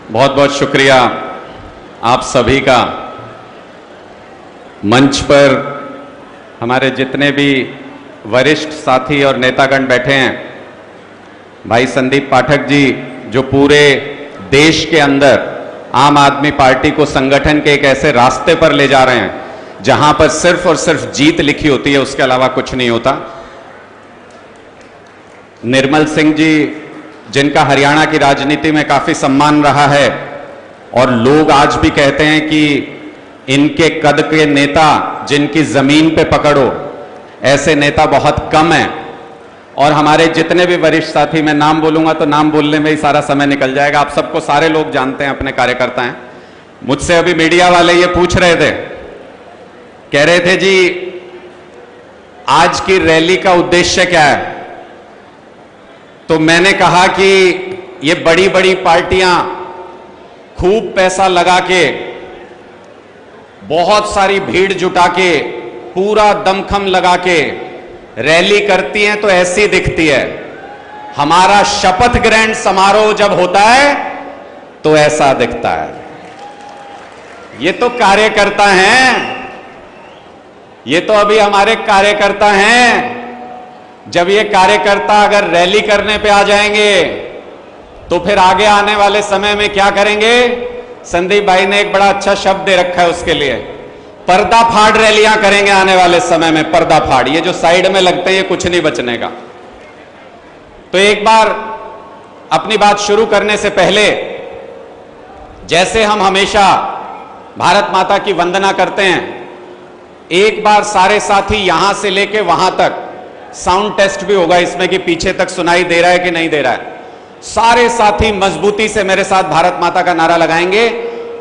बहुत बहुत शुक्रिया आप सभी का। मंच पर हमारे जितने भी वरिष्ठ साथी और नेतागण बैठे हैं, भाई संदीप पाठक जी जो पूरे देश के अंदर आम आदमी पार्टी को संगठन के एक ऐसे रास्ते पर ले जा रहे हैं जहां पर सिर्फ और सिर्फ जीत लिखी होती है, उसके अलावा कुछ नहीं होता। निर्मल सिंह जी जिनका हरियाणा की राजनीति में काफी सम्मान रहा है और लोग आज भी कहते हैं कि इनके कद के नेता जिनकी जमीन पे पकड़ो, ऐसे नेता बहुत कम हैं। और हमारे जितने भी वरिष्ठ साथी, मैं नाम बोलूंगा तो नाम बोलने में ही सारा समय निकल जाएगा, आप सबको सारे लोग जानते हैं, अपने कार्यकर्ता हैं। मुझसे अभी मीडिया वाले ये पूछ रहे थे, कह रहे थे जी आज की रैली का उद्देश्य क्या है। तो मैंने कहा कि ये बड़ी बड़ी पार्टियां खूब पैसा लगा के, बहुत सारी भीड़ जुटा के, पूरा दमखम लगा के रैली करती हैं तो ऐसी दिखती है। हमारा शपथ ग्रहण समारोह जब होता है तो ऐसा दिखता है। ये तो कार्यकर्ता हैं, ये तो अभी हमारे कार्यकर्ता हैं। जब ये कार्यकर्ता अगर रैली करने पे आ जाएंगे तो फिर आगे आने वाले समय में क्या करेंगे। संदीप भाई ने एक बड़ा अच्छा शब्द दे रखा है उसके लिए, पर्दाफाड़ रैलियां करेंगे आने वाले समय में। पर्दाफाड़, ये जो साइड में लगते हैं ये कुछ नहीं बचने का। तो एक बार अपनी बात शुरू करने से पहले, जैसे हम हमेशा भारत माता की वंदना करते हैं, एक बार सारे साथी यहां से लेके वहां तक साउंड टेस्ट भी होगा इसमें कि पीछे तक सुनाई दे रहा है कि नहीं दे रहा है। सारे साथी मजबूती से मेरे साथ भारत माता का नारा लगाएंगे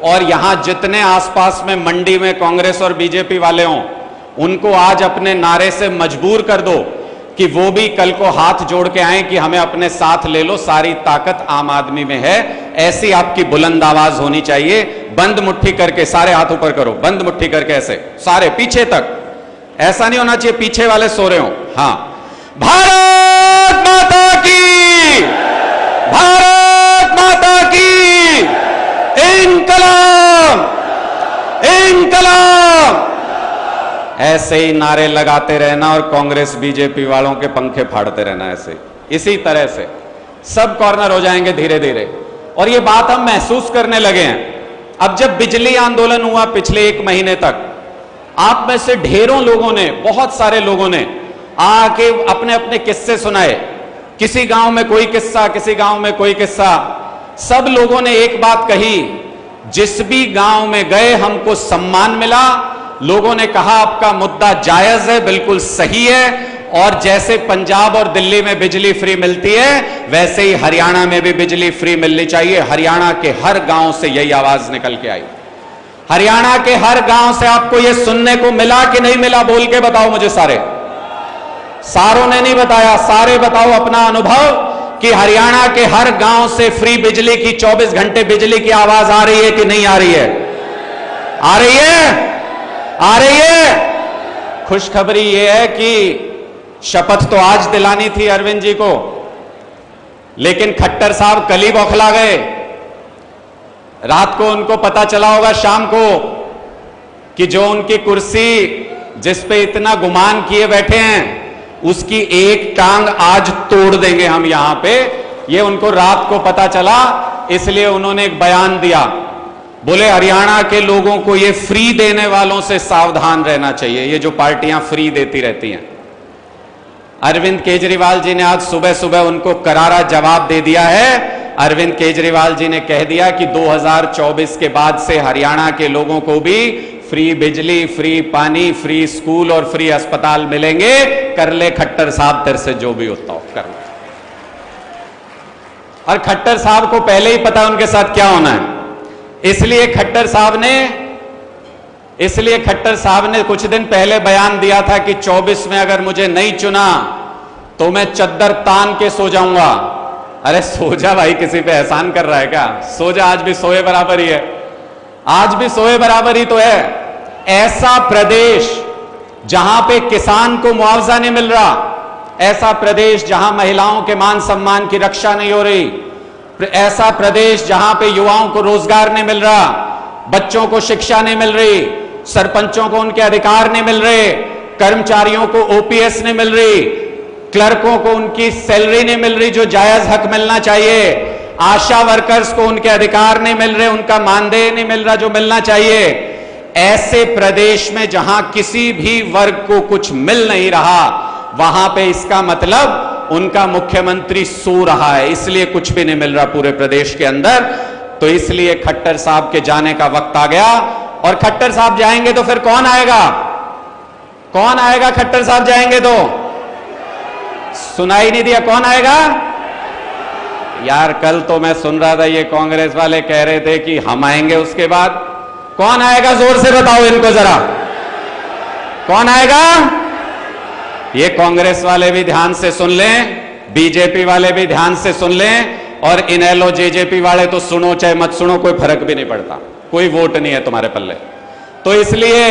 और यहां जितने आसपास में मंडी में कांग्रेस और बीजेपी वाले हों, उनको आज अपने नारे से मजबूर कर दो कि वो भी कल को हाथ जोड़ के आए कि हमें अपने साथ ले लो, सारी ताकत आम आदमी में है। ऐसी आपकी बुलंद आवाज होनी चाहिए। बंद मुट्ठी करके, सारे हाथ ऊपर करो, बंद मुट्ठी करके ऐसे सारे पीछे तक। ऐसा नहीं होना चाहिए पीछे वाले सो रहे हो। हाँ, भारत माता की, भारत माता की, इनकलाब, इनकलाब। ऐसे ही नारे लगाते रहना और कांग्रेस बीजेपी वालों के पंखे फाड़ते रहना। ऐसे इसी तरह से सब कॉर्नर हो जाएंगे धीरे धीरे। और ये बात हम महसूस करने लगे हैं। अब जब बिजली आंदोलन हुआ पिछले 1 महीने तक, आप में से ढेरों लोगों ने, बहुत सारे लोगों ने आके अपने अपने किस्से सुनाए। किसी गांव में कोई किस्सा, किसी गांव में कोई किस्सा। सब लोगों ने एक बात कही, जिस भी गांव में गए हमको सम्मान मिला। लोगों ने कहा आपका मुद्दा जायज है, बिल्कुल सही है, और जैसे पंजाब और दिल्ली में बिजली फ्री मिलती है वैसे ही हरियाणा में भी बिजली फ्री मिलनी चाहिए। हरियाणा के हर गांव से यही आवाज निकल के आई। हरियाणा के हर गांव से आपको यह सुनने को मिला कि नहीं मिला, बोल के बताओ मुझे। सारों ने नहीं बताया, सारे बताओ अपना अनुभव कि हरियाणा के हर गांव से फ्री बिजली की, 24 घंटे बिजली की आवाज आ रही है कि नहीं आ रही है? आ रही है, आ रही है। खुशखबरी यह है कि शपथ तो आज दिलानी थी अरविंद जी को, लेकिन खट्टर साहब कल ही बौखला गए। रात को उनको पता चला होगा, शाम को, कि जो उनकी कुर्सी जिस पे इतना गुमान किए बैठे हैं उसकी एक टांग आज तोड़ देंगे हम यहां पे। ये उनको रात को पता चला, इसलिए उन्होंने एक बयान दिया। बोले हरियाणा के लोगों को ये फ्री देने वालों से सावधान रहना चाहिए, ये जो पार्टियां फ्री देती रहती हैं। अरविंद केजरीवाल जी ने आज सुबह सुबह उनको करारा जवाब दे दिया है। अरविंद केजरीवाल जी ने कह दिया कि 2024 के बाद से हरियाणा के लोगों को भी फ्री बिजली, फ्री पानी, फ्री स्कूल और फ्री अस्पताल मिलेंगे। कर ले खट्टर साहब तेरे से जो भी होता हो कर ले। और खट्टर साहब को पहले ही पता उनके साथ क्या होना है, इसलिए खट्टर साहब ने कुछ दिन पहले बयान दिया था कि 24 में अगर मुझे नहीं चुना तो मैं चद्दर तान के सो जाऊंगा। अरे सो जा भाई, किसी पे एहसान कर रहा है क्या? सो जा, आज भी सोए बराबर ही है, आज भी सोए बराबर ही तो है। ऐसा प्रदेश जहां पे किसान को मुआवजा नहीं मिल रहा, ऐसा प्रदेश जहां महिलाओं के मान सम्मान की रक्षा नहीं हो रही, ऐसा प्रदेश जहां पे युवाओं को रोजगार नहीं मिल रहा, बच्चों को शिक्षा नहीं मिल रही, सरपंचों को उनके अधिकार नहीं मिल रहे, कर्मचारियों को ओपीएस नहीं मिल रही, क्लर्कों को उनकी सैलरी नहीं मिल रही जो जायज हक मिलना चाहिए, आशा वर्कर्स को उनके अधिकार नहीं मिल रहे, उनका मानदेय नहीं मिल रहा जो मिलना चाहिए। ऐसे प्रदेश में जहां किसी भी वर्ग को कुछ मिल नहीं रहा, वहां पे इसका मतलब उनका मुख्यमंत्री सो रहा है, इसलिए कुछ भी नहीं मिल रहा पूरे प्रदेश के अंदर। तो इसलिए खट्टर साहब के जाने का वक्त आ गया। और खट्टर साहब जाएंगे तो फिर कौन आएगा? कौन आएगा? खट्टर साहब जाएंगे तो सुनाई नहीं दिया, कौन आएगा? यार कल तो मैं सुन रहा था ये कांग्रेस वाले कह रहे थे कि हम आएंगे उसके बाद। कौन आएगा? जोर से बताओ इनको जरा, कौन आएगा? ये कांग्रेस वाले भी ध्यान से सुन लें, बीजेपी वाले भी ध्यान से सुन लें, और इनेलो जेजेपी वाले तो सुनो चाहे मत सुनो, कोई फर्क भी नहीं पड़ता, कोई वोट नहीं है तुम्हारे पल्ले। तो इसलिए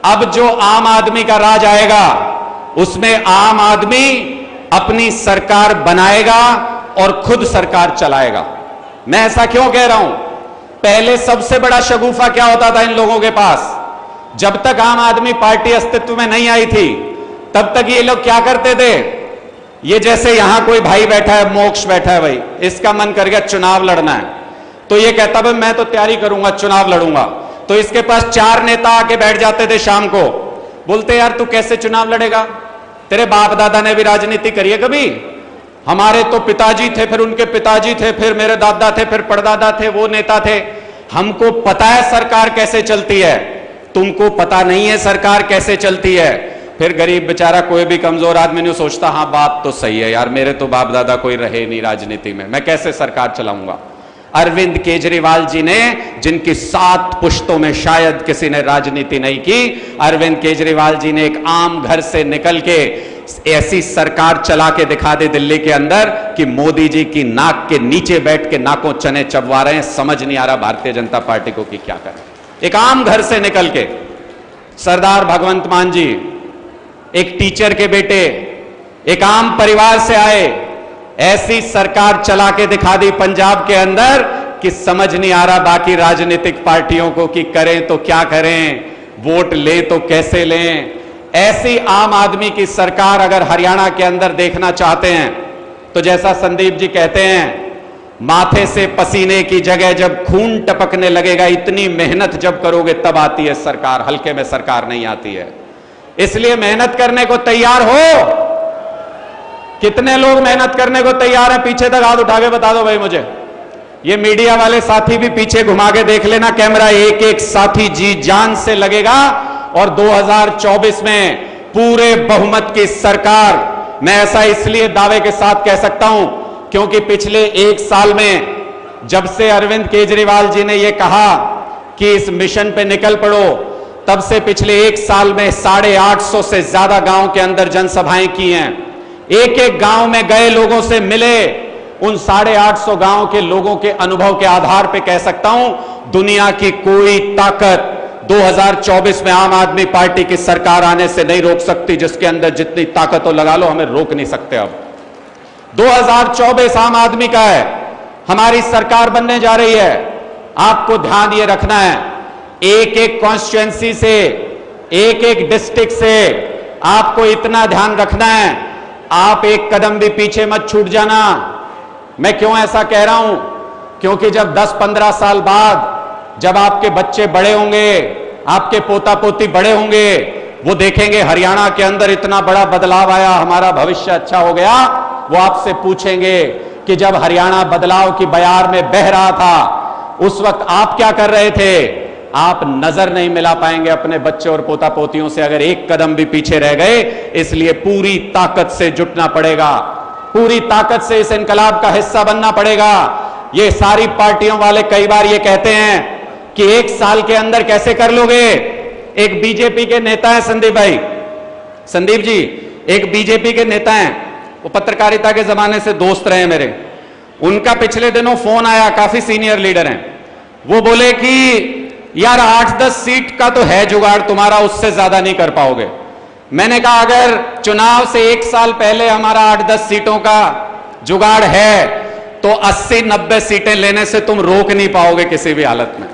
अब जो आम आदमी का राज आएगा उसमें आम आदमी अपनी सरकार बनाएगा और खुद सरकार चलाएगा। मैं ऐसा क्यों कह रहा हूं? पहले सबसे बड़ा शगुफा क्या होता था इन लोगों के पास? जब तक आम आदमी पार्टी अस्तित्व में नहीं आई थी तब तक ये लोग क्या करते थे? ये जैसे यहां कोई भाई बैठा है, मोक्ष बैठा है, भाई इसका मन कर गया चुनाव लड़ना है, तो ये कहता भाई मैं तो तैयारी करूंगा, चुनाव लड़ूंगा। तो इसके पास 4 नेता आके बैठ जाते थे शाम को, बोलते यार तू कैसे चुनाव लड़ेगा? तेरे बाप दादा ने भी राजनीति करी है कभी? हमारे तो पिताजी थे, फिर उनके पिताजी थे, फिर मेरे दादा थे, फिर परदादा थे, वो नेता थे, हमको पता है सरकार कैसे चलती है, तुमको पता नहीं है सरकार कैसे चलती है। फिर गरीब बेचारा कोई भी कमजोर आदमी नहीं सोचता हाँ बात तो सही है यार, मेरे तो बाप दादा कोई रहे नहीं राजनीति में, मैं कैसे सरकार चलाऊंगा। अरविंद केजरीवाल जी ने, जिनकी 7 पुश्तों में शायद किसी ने राजनीति नहीं की, अरविंद केजरीवाल जी ने एक आम घर से निकल के ऐसी सरकार चला के दिखा दी दिल्ली के अंदर कि मोदी जी की नाक के नीचे बैठ के नाकों चने चबवा रहे हैं। समझ नहीं आ रहा भारतीय जनता पार्टी को कि क्या करें। एक आम घर से निकल के सरदार भगवंत मान जी, एक टीचर के बेटे, एक आम परिवार से आए, ऐसी सरकार चला के दिखा दी पंजाब के अंदर कि समझ नहीं आ रहा बाकी राजनीतिक पार्टियों को कि करें तो क्या करें, वोट ले तो कैसे लें। ऐसी आम आदमी की सरकार अगर हरियाणा के अंदर देखना चाहते हैं तो जैसा संदीप जी कहते हैं, माथे से पसीने की जगह जब खून टपकने लगेगा, इतनी मेहनत जब करोगे तब आती है सरकार, हल्के में सरकार नहीं आती है। इसलिए मेहनत करने को तैयार हो? कितने लोग मेहनत करने को तैयार हैं? पीछे तक हाथ उठा के बता दो भाई मुझे। ये मीडिया वाले साथी भी पीछे घुमा के देख लेना कैमरा, एक एक साथी जी जान से लगेगा और 2024 में पूरे बहुमत की सरकार। मैं ऐसा इसलिए दावे के साथ कह सकता हूं क्योंकि पिछले 1 साल में जब से अरविंद केजरीवाल जी ने यह कहा कि इस मिशन पे निकल पड़ो, तब से पिछले 1 साल में 850 से ज्यादा गांव के अंदर जनसभाएं की हैं। एक एक गांव में गए, लोगों से मिले, उन 850 गांव के लोगों के अनुभव के आधार पे कह सकता हूं दुनिया की कोई ताकत 2024 में आम आदमी पार्टी की सरकार आने से नहीं रोक सकती। जिसके अंदर जितनी ताकत हो लगा लो, हमें रोक नहीं सकते। अब 2024 आम आदमी का है, हमारी सरकार बनने जा रही है। आपको ध्यान ये रखना है, एक एक कॉन्स्टिट्यूएंसी से, एक एक डिस्ट्रिक्ट से आपको इतना ध्यान रखना है, आप एक कदम भी पीछे मत छूट जाना। मैं क्यों ऐसा कह रहा हूं? क्योंकि जब 10-15 साल बाद जब आपके बच्चे बड़े होंगे, आपके पोता पोती बड़े होंगे, वो देखेंगे हरियाणा के अंदर इतना बड़ा बदलाव आया, हमारा भविष्य अच्छा हो गया, वो आपसे पूछेंगे कि जब हरियाणा बदलाव की बयार में बह रहा था उस वक्त आप क्या कर रहे थे? आप नजर नहीं मिला पाएंगे अपने बच्चे और पोता पोतियों से अगर एक कदम भी पीछे रह गए। इसलिए पूरी ताकत से जुटना पड़ेगा, पूरी ताकत से इस इनकलाब का हिस्सा बनना पड़ेगा। ये सारी पार्टियों वाले कई बार ये कहते हैं कि 1 साल के अंदर कैसे कर लोगे। एक बीजेपी के नेता है संदीप भाई, संदीप जी एक बीजेपी के नेता हैं, वो पत्रकारिता के जमाने से दोस्त रहे मेरे। उनका पिछले दिनों फोन आया, काफी सीनियर लीडर हैं, वो बोले कि यार 8-10 सीट का तो है जुगाड़ तुम्हारा, उससे ज्यादा नहीं कर पाओगे। मैंने कहा अगर चुनाव से 1 साल पहले हमारा 8-10 सीटों का जुगाड़ है तो 80-90 सीटें लेने से तुम रोक नहीं पाओगे किसी भी हालत में।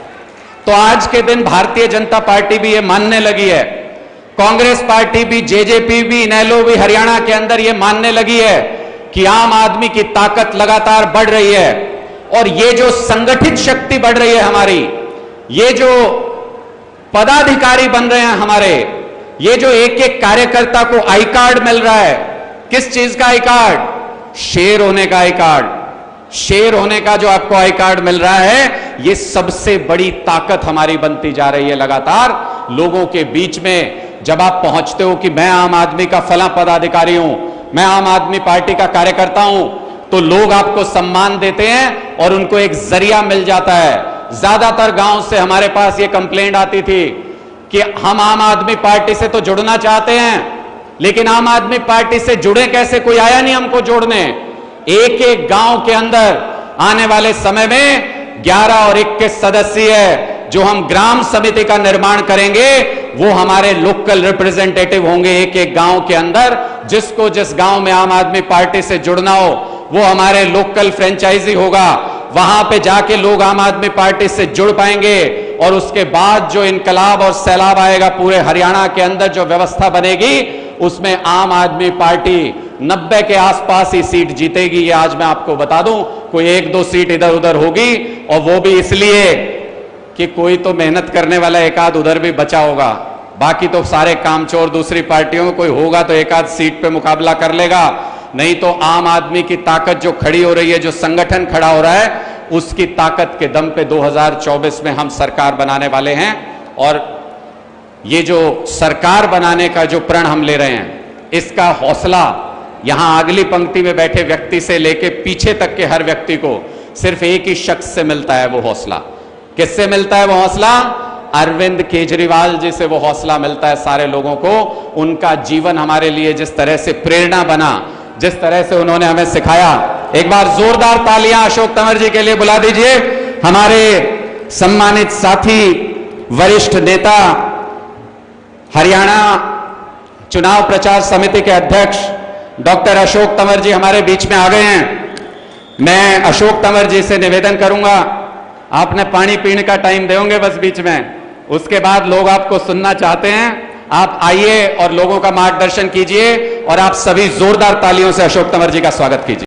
तो आज के दिन भारतीय जनता पार्टी भी ये मानने लगी है, कांग्रेस पार्टी भी, जेजेपी भी, इनेलो भी हरियाणा के अंदर ये मानने लगी है कि आम आदमी की ताकत लगातार बढ़ रही है। और ये जो संगठित शक्ति बढ़ रही है हमारी, ये जो पदाधिकारी बन रहे हैं हमारे, ये जो एक एक कार्यकर्ता को आई कार्ड मिल रहा है, किस चीज का आई कार्ड? शेर होने का आई कार्ड। शेर होने का जो आपको आई कार्ड मिल रहा है, ये सबसे बड़ी ताकत हमारी बनती जा रही है लगातार लोगों के बीच में। जब आप पहुंचते हो कि मैं आम आदमी का फला पदाधिकारी हूं, मैं आम आदमी पार्टी का कार्यकर्ता हूं, तो लोग आपको सम्मान देते हैं और उनको एक जरिया मिल जाता है। ज्यादातर गांव से हमारे पास ये कंप्लेंट आती थी कि हम आम आदमी पार्टी से तो जुड़ना चाहते हैं, लेकिन आम आदमी पार्टी से जुड़े कैसे, कोई आया नहीं हमको जोड़ने। एक एक गांव के अंदर आने वाले समय में 11 और 21 सदस्य है जो हम ग्राम समिति का निर्माण करेंगे, वो हमारे लोकल रिप्रेजेंटेटिव होंगे एक एक गांव के अंदर। जिसको जिस गांव में आम आदमी पार्टी से जुड़ना हो वो हमारे लोकल फ्रेंचाइजी होगा, वहां पे जाके लोग आम आदमी पार्टी से जुड़ पाएंगे। और उसके बाद जो इनकलाब और सैलाब आएगा पूरे हरियाणा के अंदर, जो व्यवस्था बनेगी, उसमें आम आदमी पार्टी 90 के आसपास ही सीट जीतेगी। ये आज मैं आपको बता दूं, कोई 1-2 सीट इधर उधर होगी, और वो भी इसलिए कि कोई तो मेहनत करने वाला एक आध उधर भी बचा होगा, बाकी तो सारे कामचोर दूसरी पार्टियों में कोई होगा तो एक आध सीट पे मुकाबला कर लेगा। नहीं तो आम आदमी की ताकत जो खड़ी हो रही है, जो संगठन खड़ा हो रहा है, उसकी ताकत के दम पे 2024 में हम सरकार बनाने वाले हैं। और ये जो सरकार बनाने का जो प्रण हम ले रहे हैं, इसका हौसला यहां अगली पंक्ति में बैठे व्यक्ति से लेके पीछे तक के हर व्यक्ति को सिर्फ एक ही शख्स से मिलता है। वो हौसला किससे मिलता है? वो हौसला अरविंद केजरीवाल जी से वो हौसला मिलता है सारे लोगों को। उनका जीवन हमारे लिए जिस तरह से प्रेरणा बना, जिस तरह से उन्होंने हमें सिखाया। एक बार जोरदार तालियां अशोक तंवर जी के लिए बुला दीजिए। हमारे सम्मानित साथी, वरिष्ठ नेता, हरियाणा चुनाव प्रचार समिति के अध्यक्ष डॉक्टर अशोक तंवर जी हमारे बीच में आ गए हैं। मैं अशोक तंवर जी से निवेदन करूंगा, आपने पानी पीने का टाइम देंगे बस बीच में, उसके बाद लोग आपको सुनना चाहते हैं। आप आइए और लोगों का मार्गदर्शन कीजिए, और आप सभी जोरदार तालियों से अशोक तंवर जी का स्वागत कीजिए।